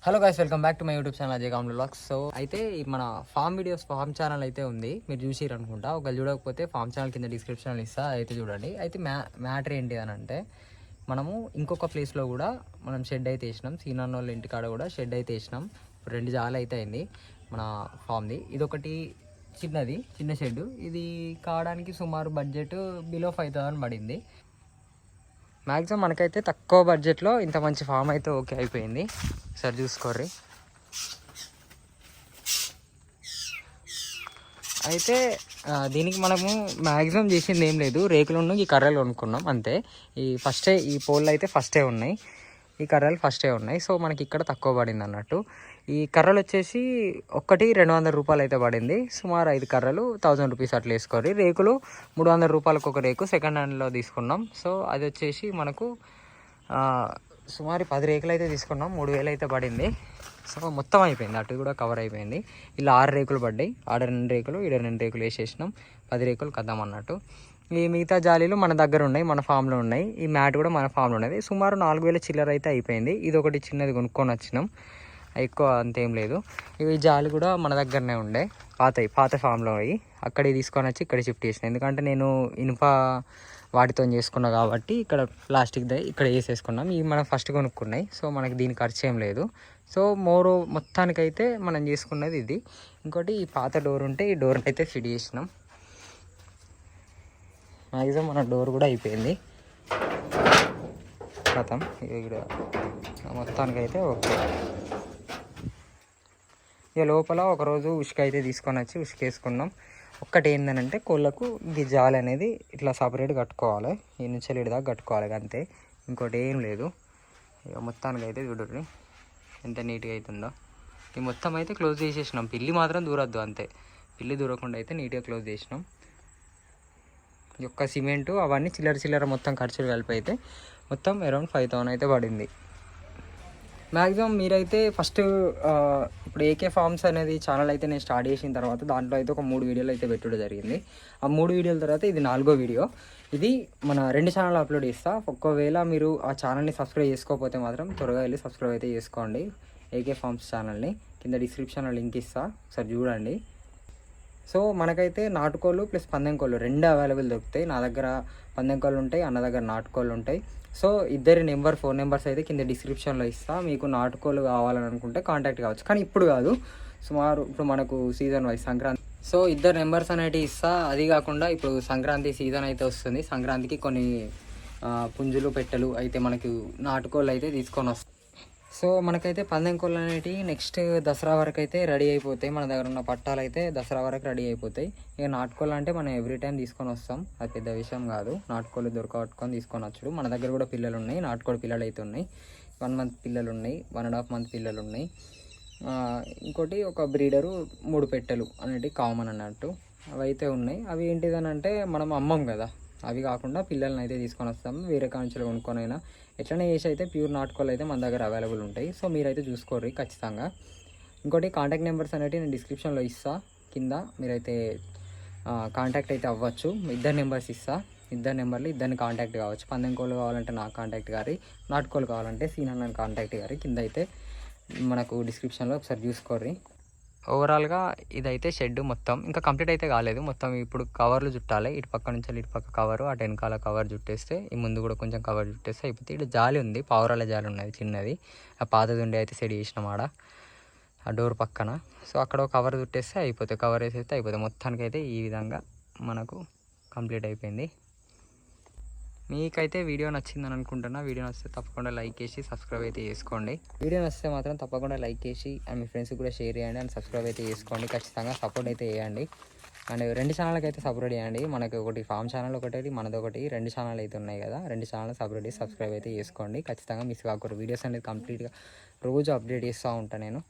Hello guys, welcome back to my YouTube channel Ajay కామ్లో vlogs. So అయితే మన form channel అయితే ఉంది, మీరు చూసిరు అనుకుంటా. ఒకవేళ చూడకపోతే ఫామ్ ఛానల్ కింద డిస్క్రిప్షన్లో ఇస్తా, అయితే చూడండి. అయితే మ్యాటర్ ఏంటి అని అంటే, మనము ఇంకొక ప్లేస్లో కూడా మనం షెడ్ అయితే వేసినాం. సీనాన్ వాళ్ళ ఇంటికాడ కూడా షెడ్ అయితే వేసినాం. 2 జాలు అయితే అయింది మన ఫామ్ది. ఇదొకటి చిన్న షెడ్. ఇది కావడానికి సుమారు బడ్జెట్ బిలో 5,000 పడింది. మ్యాక్సిమం మనకైతే తక్కువ బడ్జెట్లో ఇంత మంచి ఫామ్ అయితే ఓకే అయిపోయింది. సరే చూసుకోర్రి. అయితే దీనికి మనము మ్యాక్సిమం చేసింది ఏం లేదు, రేకులు ఈ కర్రలు కొనుక్కున్నాం అంతే. ఈ పోల్ అయితే ఫస్టే ఉన్నాయి, ఈ కర్రలు ఫస్టే ఉన్నాయి. సో మనకి ఇక్కడ తక్కువ పడింది అన్నట్టు. ఈ కర్రలు వచ్చేసి ఒక్కటి 200 రూపాయలు అయితే పడింది. సుమారు 5 కర్రలు 1000 రూపీస్ అట్లా వేసుకోరు. రేకులు 300 రూపాయలకు ఒక రేకు సెకండ్ హ్యాండ్లో తీసుకున్నాం. సో అది వచ్చేసి మనకు సుమారు 10 రేకులు అయితే తీసుకున్నాం, 3000 అయితే పడింది. సో మొత్తం అయిపోయింది, అటు కూడా కవర్ అయిపోయింది. ఇలా 6 రేకులు పడ్డాయి. ఆడ 2 రేకులు, ఈడ 2 రేకులు వేసేసినాం. 10 రేకులు కద్దాం అన్నట్టు. ఈ మిగతా జాలీలు మన దగ్గర ఉన్నాయి, మన ఫామ్లో ఉన్నాయి. ఈ మ్యాట్ కూడా మన ఫామ్లో ఉన్నది. సుమారు 4000 చిల్లర అయితే అయిపోయింది. ఇది ఒకటి చిన్నది కొనుక్కొని వచ్చినాం, ఎక్కువ అంతేం లేదు. ఇవి జాలి కూడా మన దగ్గరనే ఉండే, పాత ఫామ్లో అవి అక్కడే తీసుకొని వచ్చి ఇక్కడ షిఫ్ట్ చేసిన. ఎందుకంటే నేను ఇనుప వాటితో చేసుకున్నా కాబట్టి ఇక్కడ ప్లాస్టిక్ది ఇక్కడ వేసేసుకున్నాం. ఇవి మనం ఫస్ట్ కొనుక్కున్నాయి, సో మనకి దీని ఖర్చు ఏం లేదు. సో మొత్తానికైతే మనం చేసుకున్నది ఇది. ఇంకోటి ఈ పాత డోర్ ఉంటే ఈ డోర్ని అయితే ఫిట్ చేసినాం. మ్యాక్సిమం మన డోర్ కూడా అయిపోయింది మొత్తం. ఇక్కడ మొత్తానికైతే ఓకే. ఇక లోపల ఒకరోజు ఉసుక అయితే తీసుకొని వచ్చి ఉసుక వేసుకున్నాం. ఒక్కటి ఏంటంటే కోళ్ళకు ఈ జాలి అనేది ఇట్లా సపరేట్ కట్టుకోవాలి, ఈ నుంచి దాకా కట్టుకోవాలి అంతే, ఇంకోటి ఏం లేదు. ఇక మొత్తానికి అయితే చూడండి ఎంత నీట్గా అవుతుందో. ఈ మొత్తం అయితే క్లోజ్ చేసేసినాం. పిల్లి మాత్రం దూరద్దు అంతే, పిల్లి దూరకుండా అయితే నీట్గా క్లోజ్ చేసినాం. ఈ యొక్క సిమెంటు అవన్నీ చిల్లర మొత్తం ఖర్చులు కలిపి అయితే మొత్తం అరౌండ్ 5,000 అయితే పడింది. మ్యాక్సిమం మీరైతే ఫస్ట్ ఇప్పుడు ఏకే ఫార్మ్స్ అనేది ఛానల్ అయితే నేను స్టార్ట్ చేసిన తర్వాత దాంట్లో అయితే ఒక 3 వీడియోలు అయితే పెట్టడం జరిగింది. ఆ 3 వీడియోల తర్వాత ఇది 4వ వీడియో. ఇది మన 2 ఛానల్ అప్లోడ్ చేస్తా. ఒకవేళ మీరు ఆ ఛానల్ని సబ్స్క్రైబ్ చేసుకోకపోతే మాత్రం త్వరగా వెళ్ళి సబ్స్క్రైబ్ అయితే చేసుకోండి. ఏకే ఫార్మ్స్ ఛానల్ని కింద డిస్క్రిప్షన్లో లింక్ ఇస్తా, ఒకసారి చూడండి. సో మనకైతే నాటుకోళ్ళు ప్లస్ పందెంకోళ్ళు 2 అవైలబుల్ దొరుకుతాయి. నా దగ్గర పందెంకోళ్ళు ఉంటాయి, అన్న దగ్గర నాటుకోళ్ళు ఉంటాయి. సో ఇద్దరి ఫోన్ నెంబర్స్ అయితే కింద డిస్క్రిప్షన్లో ఇస్తా. మీకు నాటుకోళ్ళు కావాలని అనుకుంటే కాంటాక్ట్ కావచ్చు, కానీ ఇప్పుడు కాదు, సుమారు ఇప్పుడు మనకు సీజన్ వైజ్ సంక్రాంతి. సో ఇద్దరు నెంబర్స్ అనేవి ఇస్తా. అది కాకుండా ఇప్పుడు సంక్రాంతి సీజన్ అయితే వస్తుంది. సంక్రాంతికి కొన్ని పుంజులు పెట్టెలు అయితే మనకు నాటుకోళ్ళు అయితే తీసుకొని వస్తాయి. సో మనకైతే పందెంకోళ్ళు అనేటివి నెక్స్ట్ దసరా వరకు అయితే రెడీ అయిపోతాయి. మన దగ్గర ఉన్న పట్టాలు అయితే దసరా వరకు రెడీ అయిపోతాయి. ఇక నాటుకోళ్ళు అంటే మనం ఎవ్రీ టైం తీసుకొని వస్తాం, అది పెద్ద విషయం కాదు. నాటుకోళ్ళు దొరకబట్టుకొని తీసుకొని వచ్చాడు. మన దగ్గర కూడా పిల్లలు ఉన్నాయి, నాటుకోడి పిల్లలు అయితే ఉన్నాయి. 1 మంత్ పిల్లలు ఉన్నాయి, 1.5 మంత్ పిల్లలు ఉన్నాయి. ఇంకోటి ఒక బ్రీడరు 3 పెట్టెలు అనేటివి కామన్ అన్నట్టు అవి అయితే ఉన్నాయి. అవి ఏంటిదని అంటే మనం అమ్మం కదా, అవి కాకుండా పిల్లల్ని అయితే తీసుకొని వస్తాము. వేరే కాంచెలు కొనుక్కొని అయినా ఎట్లనే చేసి అయితే ప్యూర్ నాటుకోళ్ళు అయితే మన దగ్గర అవైలబుల్ ఉంటాయి. సో మీరైతే చూసుకోర్రి ఖచ్చితంగా. ఇంకోటి కాంటాక్ట్ నెంబర్స్ అనేవి నేను డిస్క్రిప్షన్లో ఇస్తా కింద, మీరైతే కాంటాక్ట్ అయితే అవ్వచ్చు. 2 నెంబర్స్ ఇస్తా, 2 నెంబర్లు ఇద్దరిని కాంటాక్ట్ కావచ్చు. పందెంకోళ్ళు కావాలంటే నాకు కాంటాక్ట్ గారి, నాటుకోళ్ళు కావాలంటే సీనన్న కాంటాక్ట్ గారి కింద అయితే మనకు డిస్క్రిప్షన్లో ఒకసారి చూసుకోర్రి. ఓవరాల్గా ఇదైతే షెడ్ మొత్తం ఇంకా కంప్లీట్ అయితే కాలేదు. మొత్తం ఇప్పుడు కవర్లు చుట్టాలి, ఇటు పక్క నుంచి ఇటు పక్క కవరు, అటు వెనకాల కవర్ చుట్టేస్తే, ఈ ముందు కూడా కొంచెం కవర్ చుట్టేస్తే అయిపోతే. ఇటు జాలి ఉంది, పావురాల జాలి ఉన్నది చిన్నది, ఆ పాతది ఉండి అయితే సెట్ చేసినాం ఆడ ఆ డోర్ పక్కన. సో అక్కడ ఒక కవర్ చుట్టేస్తే అయిపోతుంది, కవర్ వేసేస్తే అయిపోతుంది. మొత్తానికి అయితే ఈ విధంగా మనకు కంప్లీట్ అయిపోయింది. మీకైతే వీడియో నచ్చిందని అనుకుంటున్నా. వీడియో నచ్చితే తప్పకుండా లైక్ చేసి సబ్స్క్రైబ్ అయితే చేసుకోండి. వీడియో నచ్చితే మాత్రం తప్పకుండా లైక్ చేసి అండ్ మీ ఫ్రెండ్స్కి కూడా షేర్ చేయండి అండ్ సబ్స్క్రైబ్ అయితే చేసుకోండి. ఖచ్చితంగా సపోర్ట్ అయితే చేయండి. అండ్ 2 ఛానల్కి అయితే సపోర్ట్ చేయండి. మనకి ఒకటి ఫామ్ ఛానల్ ఒకటి, మనది ఒకటి, 2 ఛానల్ అయితే ఉన్నాయి కదా. 2 ఛానల్ సపరేట్ సబ్స్క్రైబ్ అయితే చేసుకోండి. ఖచ్చితంగా మిస్ కాకూడదు. వీడియోస్ అనేది కంప్లీట్గా రోజు అప్డేట్ చేస్తూ ఉంటాను నేను.